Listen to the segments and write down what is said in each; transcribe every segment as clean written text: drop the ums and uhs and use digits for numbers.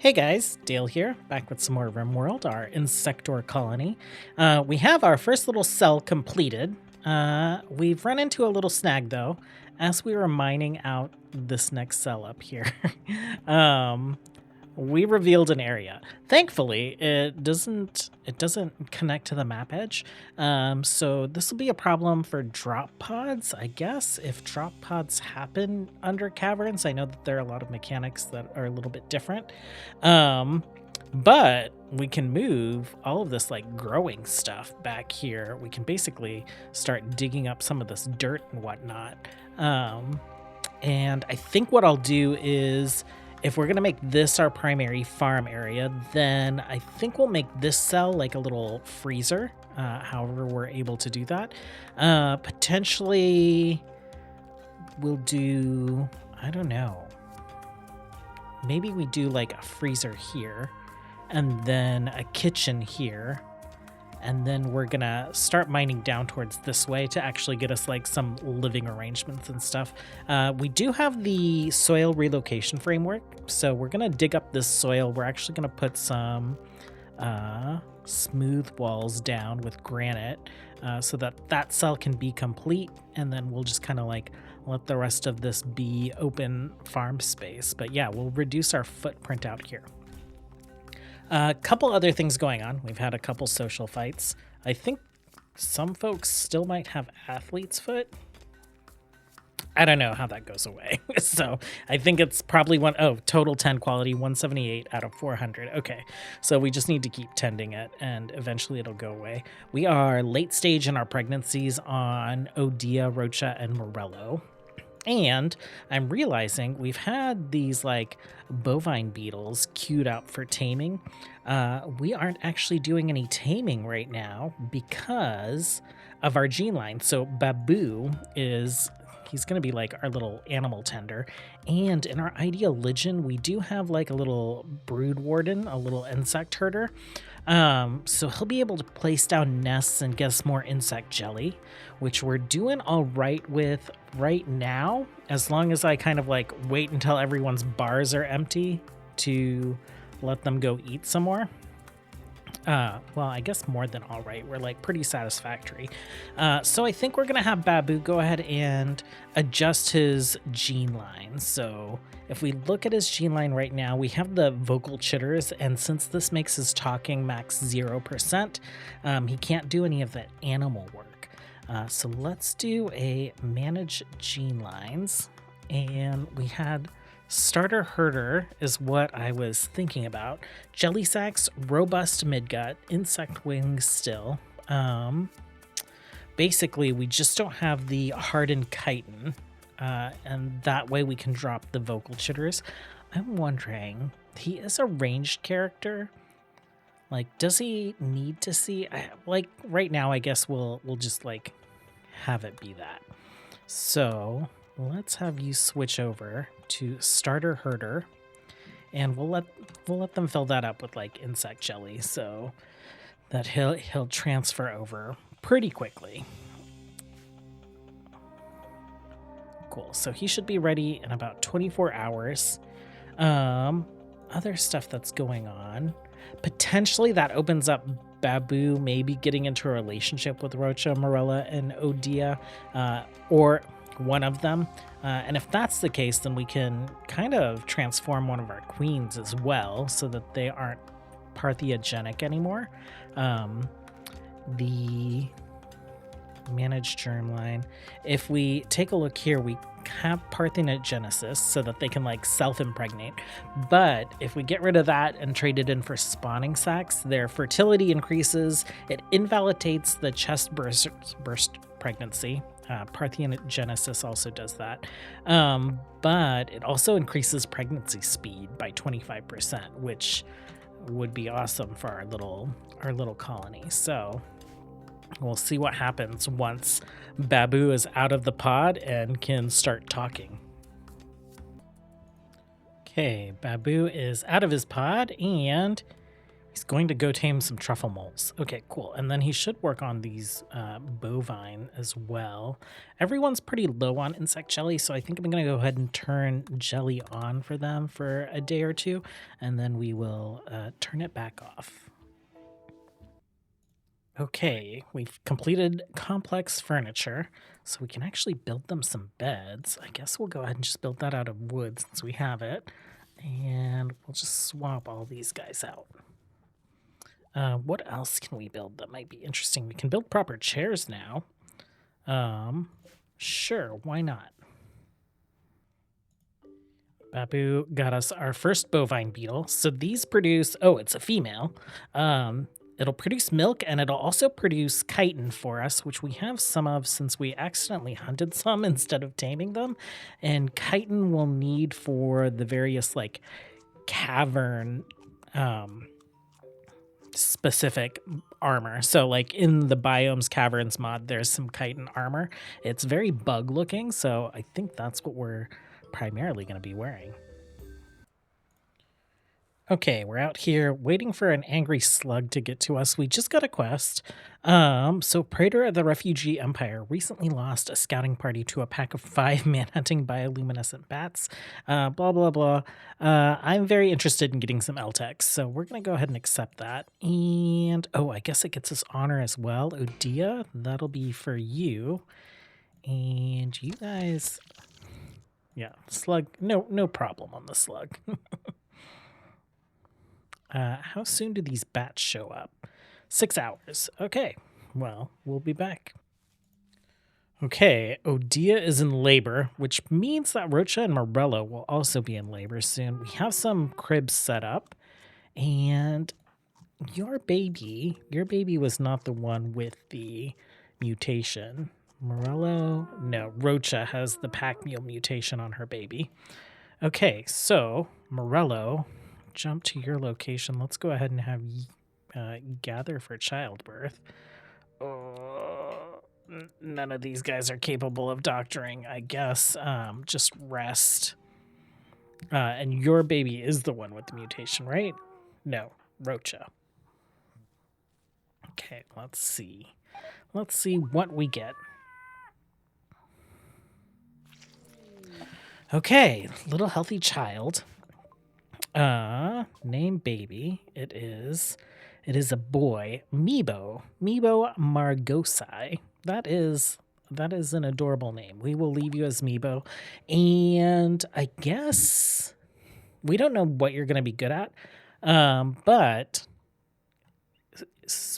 Hey guys, Dale here, back with some more RimWorld, our Insector colony. We have our first little cell completed. We've run into a little snag though, as we were mining out this next cell up here. um, we revealed an area. Thankfully, it doesn't connect to the map edge. So this will be a problem for drop pods, I guess. If drop pods happen under caverns, I know that there are a lot of mechanics that are a little bit different. But we can move all of this like growing stuff back here. We can basically start digging up some of this dirt and whatnot. And I think what I'll do is, if we're going to make this our primary farm area, then I think we'll make this cell like a little freezer, however we're able to do that. Potentially we'll do, I don't know, maybe we do like a freezer here and then a kitchen here. And then we're gonna start mining down towards this way to actually get us like some living arrangements and stuff. We do have the soil relocation framework, so we're gonna dig up this soil. We're actually gonna put some smooth walls down with granite so that that cell can be complete, and then we'll just kind of like let the rest of this be open farm space. But yeah, we'll reduce our footprint out here. A couple other things going on. We've had a couple social fights. I think some folks still might have athlete's foot. I don't know how that goes away. So I think it's probably total 10 quality, 178 out of 400. Okay, so we just need to keep tending it and eventually it'll go away. We are late stage in our pregnancies on Odia, Rocha, and Morello. And I'm realizing we've had these like bovine beetles queued out for taming. We aren't actually doing any taming right now because of our gene line. So Babu he's going to be like our little animal tender. And in our ideal legion, we do have like a little brood warden, a little insect herder. So he'll be able to place down nests and get us more insect jelly, which we're doing all right with right now, as long as I kind of like wait until everyone's bars are empty to let them go eat some more. Well, I guess more than all right. We're like pretty satisfactory. So I think we're going to have Babu go ahead and adjust his gene line. So if we look at his gene line right now, we have the vocal chitters. And since this makes his talking max 0%, he can't do any of that animal work. So let's do a manage gene lines. And we had starter herder is what I was thinking about. Jelly sacks, robust midgut, insect wings still. Basically, we just don't have the hardened chitin, and that way we can drop the vocal chitters. I'm wondering, he is a ranged character. Like, does he need to see? Like right now, I guess we'll just like have it be that. So let's have you switch over to starter herder, and we'll let them fill that up with like insect jelly, so that he'll transfer over pretty quickly. Cool. So he should be ready in about 24 hours. Other stuff that's going on. Potentially that opens up Babu maybe getting into a relationship with Rocha, Morella, and Odia, or one of them. And if that's the case, then we can kind of transform one of our queens as well so that they aren't parthiogenic anymore. The managed germline. If we take a look here, we have parthenogenesis so that they can like self-impregnate. But if we get rid of that and trade it in for spawning sacs, their fertility increases. It invalidates the chest burst pregnancy. Parthenogenesis also does that, but it also increases pregnancy speed by 25%, which would be awesome for our little colony. So we'll see what happens once Babu is out of the pod and can start talking. Okay, Babu is out of his pod and He's going to go tame some truffle moles. Okay, cool. And then he should work on these bovine as well. Everyone's pretty low on insect jelly, so I think I'm going to go ahead and turn jelly on for them for a day or two, and then we will turn it back off. Okay, we've completed complex furniture, so we can actually build them some beds. I guess we'll go ahead and just build that out of wood since we have it, and we'll just swap all these guys out. What else can we build that might be interesting? We can build proper chairs now. Sure, why not? Babu got us our first bovine beetle. So these produce, oh, it's a female. It'll produce milk and it'll also produce chitin for us, which we have some of since we accidentally hunted some instead of taming them. And chitin we'll need for the various like cavern specific armor. So like in the Biomes Caverns mod, there's some chitin armor. It's very bug looking, so I think that's what we're primarily going to be wearing. Okay, we're out here waiting for an angry slug to get to us. We just got a quest. So Praetor of the Refugee Empire recently lost a scouting party to a pack of 5 manhunting bioluminescent bats. Blah, blah, blah. I'm very interested in getting some LTEX, so we're going to go ahead and accept that. And, oh, I guess it gets us honor as well. Odia, that'll be for you. And you guys... Yeah, slug, no problem on the slug. How soon do these bats show up? 6 hours. Okay, well, we'll be back. Okay, Odia is in labor, which means that Rocha and Morello will also be in labor soon. We have some cribs set up, and your baby was not the one with the mutation. Morello, no, Rocha has the pack mule mutation on her baby. Okay, so Morello, jump to your location. Let's go ahead and have gather for childbirth. None of these guys are capable of doctoring, I guess. Just rest. And your baby is the one with the mutation, right? No, Rocha. Okay, let's see. Let's see what we get. Okay, little healthy child. Name baby. It is a boy, Meebo Margosai. That is an adorable name. We will leave you as Meebo. And I guess we don't know what you're going to be good at. But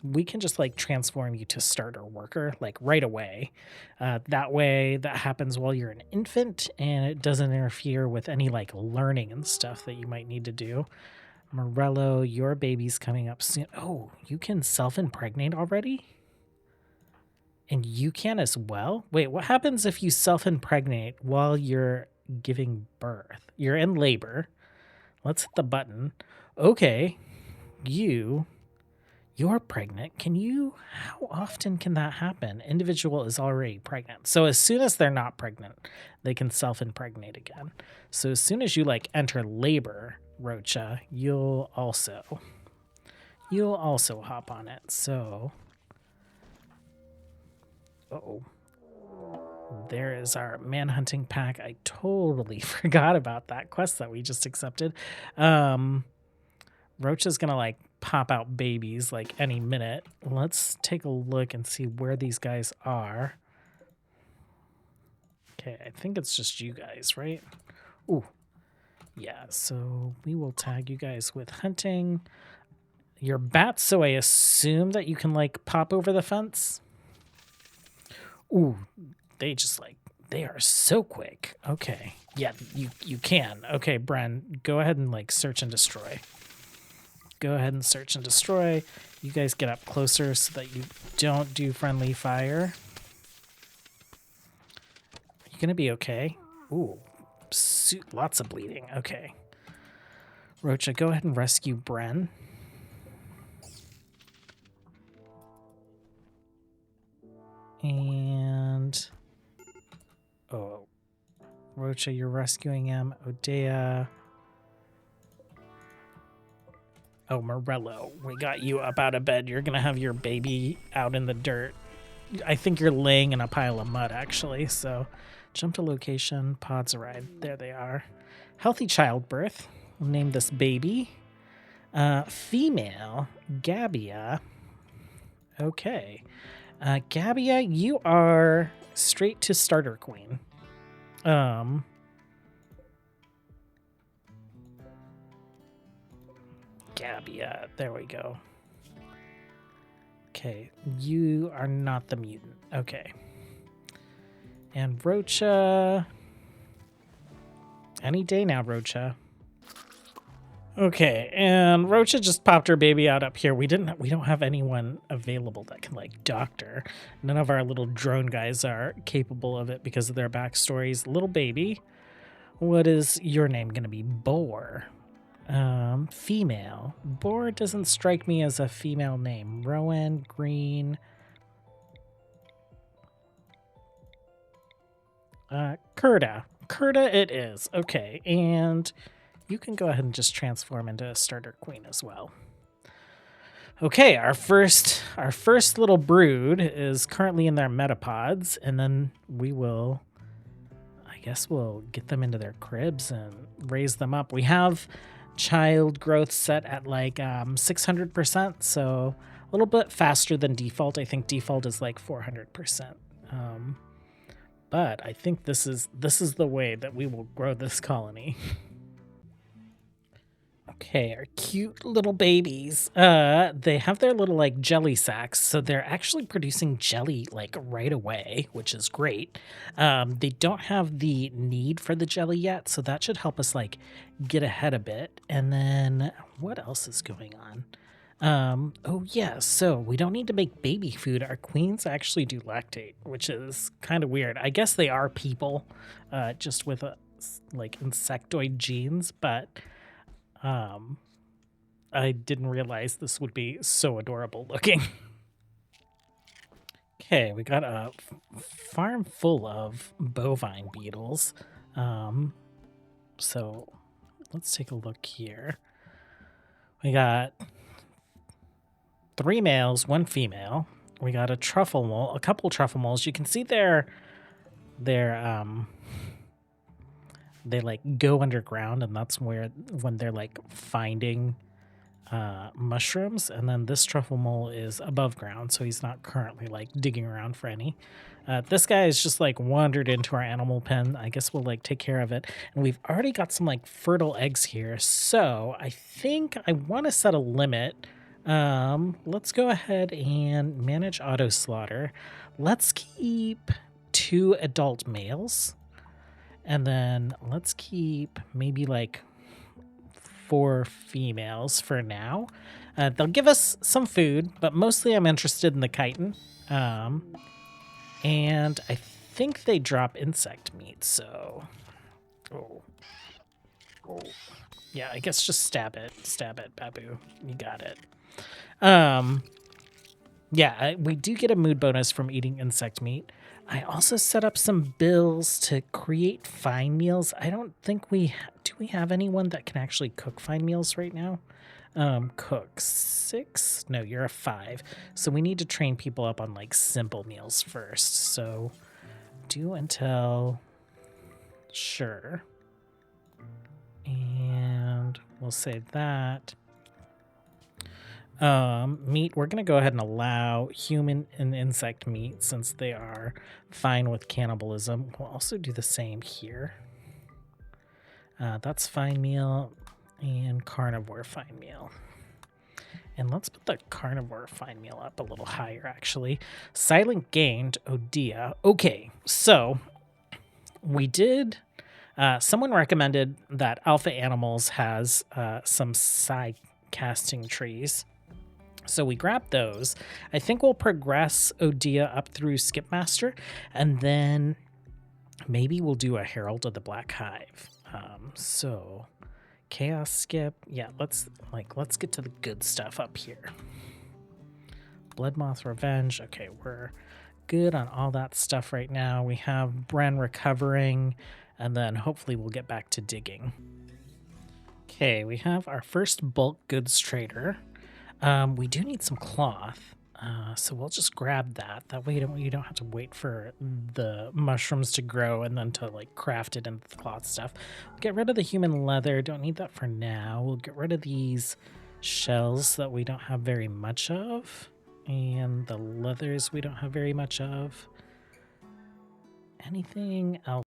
we can just like transform you to starter worker like right away. That way that happens while you're an infant and it doesn't interfere with any like learning and stuff that you might need to do. Morello, your baby's coming up soon. Oh, you can self-impregnate already? And you can as well? Wait, what happens if you self-impregnate while you're giving birth? You're in labor. Let's hit the button. Okay, you're pregnant. How often can that happen? Individual is already pregnant. So as soon as they're not pregnant, they can self-impregnate again. So as soon as you like enter labor, Rocha, you'll also hop on it. So, there is our manhunting pack. I totally forgot about that quest that we just accepted. Rocha's gonna like pop out babies like any minute. Let's take a look and see where these guys are. Okay, I think it's just you guys, right? Ooh. Yeah, so we will tag you guys with hunting. You're bats, so I assume that you can like pop over the fence. Ooh, they are so quick. Okay. Yeah, you can. Okay, Bren, go ahead and like search and destroy. Go ahead and search and destroy. You guys get up closer so that you don't do friendly fire. You're gonna be okay. Ooh, lots of bleeding. Okay. Rocha, go ahead and rescue Bren. And... oh. Rocha, you're rescuing him. Odea... Oh, Morello, we got you up out of bed. You're gonna have your baby out in the dirt. I think you're laying in a pile of mud, actually. So jump to location, pods arrive. There they are. Healthy childbirth. We'll name this baby. Female, Gabbia. Okay. Gabbia, you are straight to starter queen. Gabbia, there we go. Okay, you are not the mutant. Okay. And Rocha. Any day now, Rocha. Okay, and Rocha just popped her baby out up here. We don't have anyone available that can like doctor. None of our little drone guys are capable of it because of their backstories. Little baby, what is your name gonna be? Boar. Female. Boar doesn't strike me as a female name. Rowan, Green. Kurta. Kurta it is. Okay, and you can go ahead and just transform into a starter queen as well. Okay, our first little brood is currently in their metapods, and then I guess we'll get them into their cribs and raise them up. We have child growth set at like 600%, so a little bit faster than default. I think default is like 400%. But I think this is the way that we will grow this colony. Okay, our cute little babies. They have their little like jelly sacks, so they're actually producing jelly like right away, which is great. They don't have the need for the jelly yet, so that should help us like get ahead a bit. And then what else is going on? Oh yeah, so we don't need to make baby food. Our queens actually do lactate, which is kind of weird. I guess they are people, just with like insectoid genes, but I didn't realize this would be so adorable looking. Okay, we got a farm full of bovine beetles. So let's take a look here. We got 3 males, 1 female. We got a truffle mole, a couple truffle moles. You can see they like go underground, and that's when they're like finding mushrooms. And then this truffle mole is above ground, so he's not currently like digging around for any. This guy is just like wandered into our animal pen. I guess we'll like take care of it. And we've already got some like fertile eggs here, so I think I want to set a limit. Let's go ahead and manage auto slaughter. Let's keep 2 adult males. And then let's keep maybe like 4 females for now. They'll give us some food, but mostly I'm interested in the chitin. And I think they drop insect meat, so... Oh. Yeah, I guess just stab it. Stab it, Babu. You got it. Yeah, we do get a mood bonus from eating insect meat. I also set up some bills to create fine meals. I don't think do we have anyone that can actually cook fine meals right now? Cook 6? No, you're a 5. So we need to train people up on like simple meals first. So do until sure. And we'll save that. Meat, we're going to go ahead and allow human and insect meat since they are fine with cannibalism. We'll also do the same here. That's fine meal and carnivore fine meal. And let's put the carnivore fine meal up a little higher, actually. Silent gained, Odia. Okay, so we did... someone recommended that Alpha Animals has some side casting trees. So we grabbed those. I think we'll progress Odia up through Skipmaster, and then maybe we'll do a Herald of the Black Hive. So Chaos Skip. Yeah, let's get to the good stuff up here. Bloodmoth Revenge. Okay, we're good on all that stuff right now. We have Bren recovering, and then hopefully we'll get back to digging. Okay, we have our first bulk goods trader. We do need some cloth, so we'll just grab that. That way you don't have to wait for the mushrooms to grow and then to like craft it into the cloth stuff. We'll get rid of the human leather. Don't need that for now. We'll get rid of these shells that we don't have very much of, and the leathers we don't have very much of. Anything else?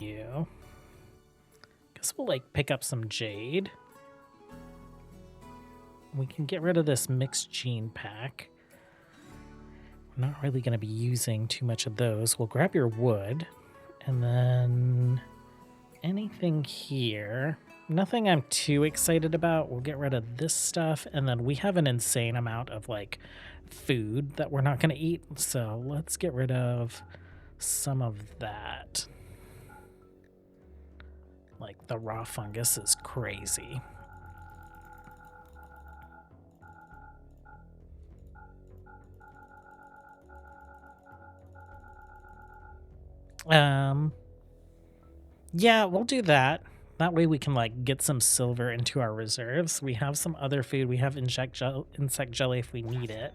You. Guess we'll like pick up some jade. We can get rid of this mixed gene pack. We're not really going to be using too much of those. We'll grab your wood, and then anything here. Nothing I'm too excited about. We'll get rid of this stuff, and then we have an insane amount of like food that we're not going to eat, so let's get rid of some of that. Like the raw fungus is crazy. Yeah, we'll do that. That way we can like get some silver into our reserves. We have some other food. We have insect jelly if we need it.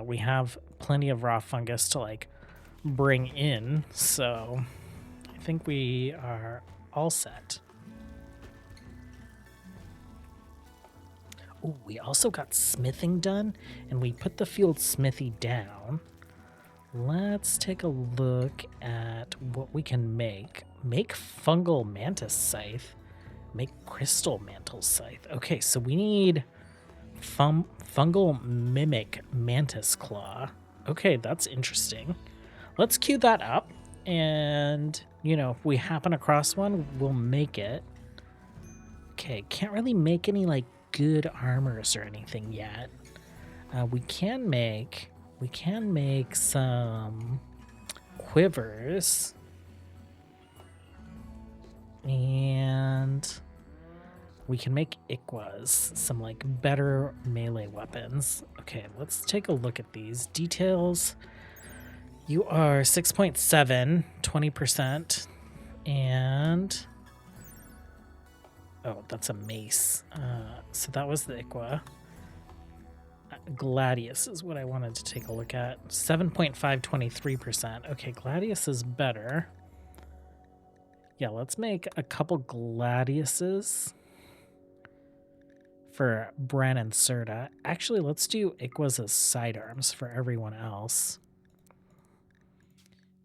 We have plenty of raw fungus to like bring in, so I think we are all set. Oh, we also got smithing done, and we put the field smithy down. Let's take a look at what we can make. Make fungal mantis scythe. Make crystal mantle scythe. Okay, so we need fungal mimic mantis claw. Okay, that's interesting. Let's queue that up, and, you know, if we happen across one, we'll make it. Okay, can't really make any, like, good armors or anything yet. We can make some quivers, and we can make ikwas, some like better melee weapons. Okay, let's take a look at these details. You are 6.7, 20%, and oh, that's a mace. So that was the ikwa. Gladius is what I wanted to take a look at. 7.5, 23%. Okay, Gladius is better. Yeah, let's make a couple Gladiuses for Bren and Serta. Actually, let's do Ikwas as sidearms for everyone else.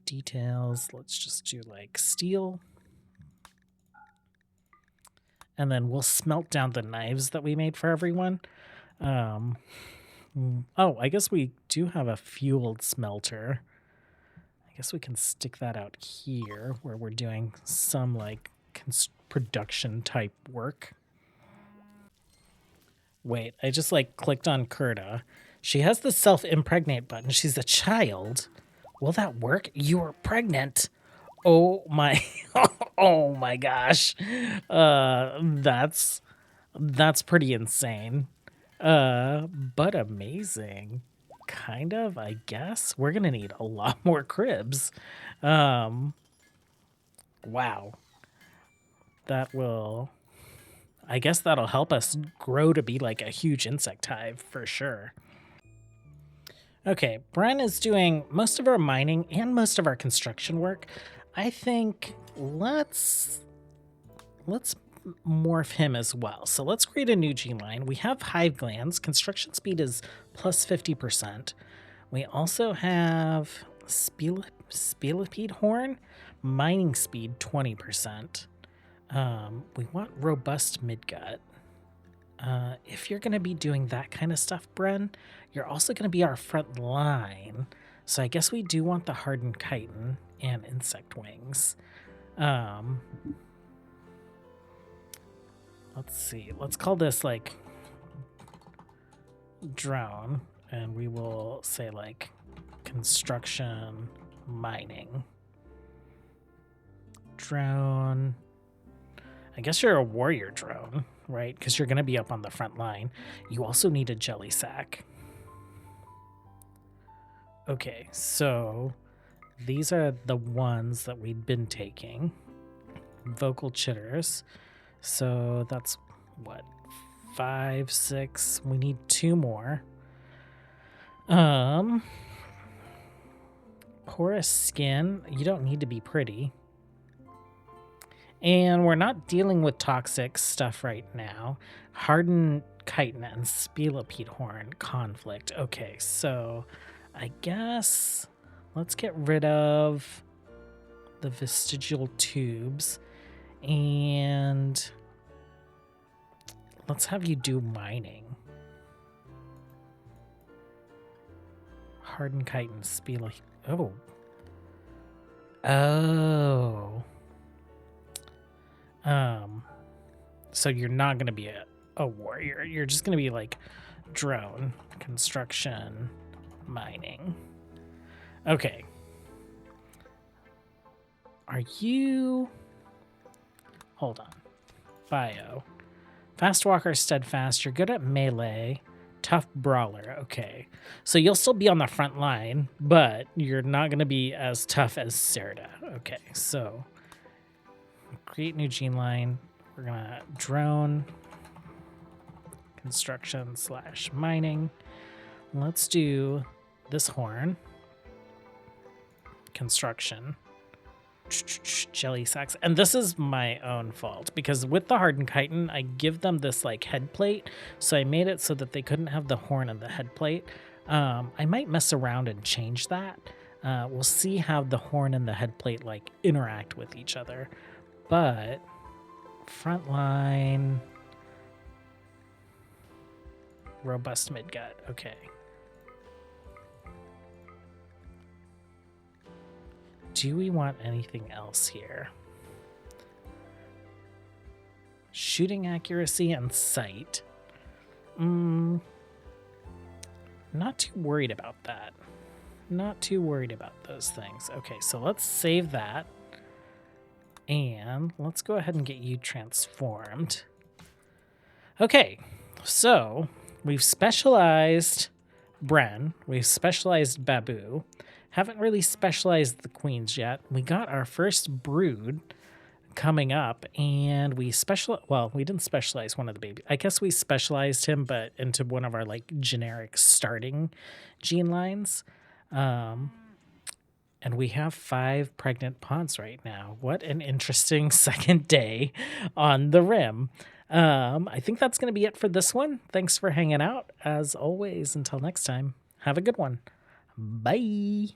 Details, let's just do like steel. And then we'll smelt down the knives that we made for everyone. Oh, I guess we do have a fueled smelter. I guess we can stick that out here where we're doing some like production type work. Wait, I just like clicked on Kurta. She has the self-impregnate button. She's a child. Will that work? You're pregnant. Oh my, oh my gosh. That's pretty insane. But amazing. Kind of, I guess. We're gonna need a lot more cribs. Wow. That will, I guess that'll help us grow to be like a huge insect hive for sure. Okay, Bren is doing most of our mining and most of our construction work. I think let's morph him as well. So let's create a new gene line. We have hive glands. Construction speed is plus 50%. We also have spilipede horn, mining speed 20%. We want robust midgut. If you're going to be doing that kind of stuff, Bren, you're also going to be our front line. So I guess we do want the hardened chitin and insect wings. Let's see. Let's call this like drone, and we will say like construction mining. Drone. I guess you're a warrior drone, right? Because you're going to be up on the front line. You also need a jelly sack. Okay, so these are the ones that we'd been taking. Vocal chitters. So that's what, 5, 6. We need 2 more. Porous skin. You don't need to be pretty. And we're not dealing with toxic stuff right now. Hardened chitin and spelopede horn conflict. Okay, so I guess let's get rid of the vestigial tubes and let's have you do mining. Hardened chitin, spelopede. Oh. Oh. So you're not going to be a warrior. You're just going to be like drone, construction, mining. Okay. Are you... Hold on. Bio. Fast walker, steadfast. You're good at melee. Tough brawler. Okay. So you'll still be on the front line, but you're not going to be as tough as Serta. Okay, so... create new gene line. We're gonna drone construction / mining. Let's do this horn construction jelly sacks. And this is my own fault because with the hardened chitin, I give them this like head plate. So I made it so that they couldn't have the horn and the head plate. I might mess around and change that. We'll see how the horn and the head plate like interact with each other. But frontline, robust midgut. Okay. Do we want anything else here? Shooting accuracy and sight. Not too worried about that. Not too worried about those things. Okay, so let's save that. And let's go ahead and get you transformed. Okay, so we've specialized Bren. We've specialized Babu. Haven't really specialized the queens yet. We got our first brood coming up, and we we didn't specialize one of the babies. I guess we specialized him, but into one of our like generic starting gene lines. And we have 5 pregnant ponds right now. What an interesting second day on the Rim. I think that's going to be it for this one. Thanks for hanging out. As always, until next time, have a good one. Bye.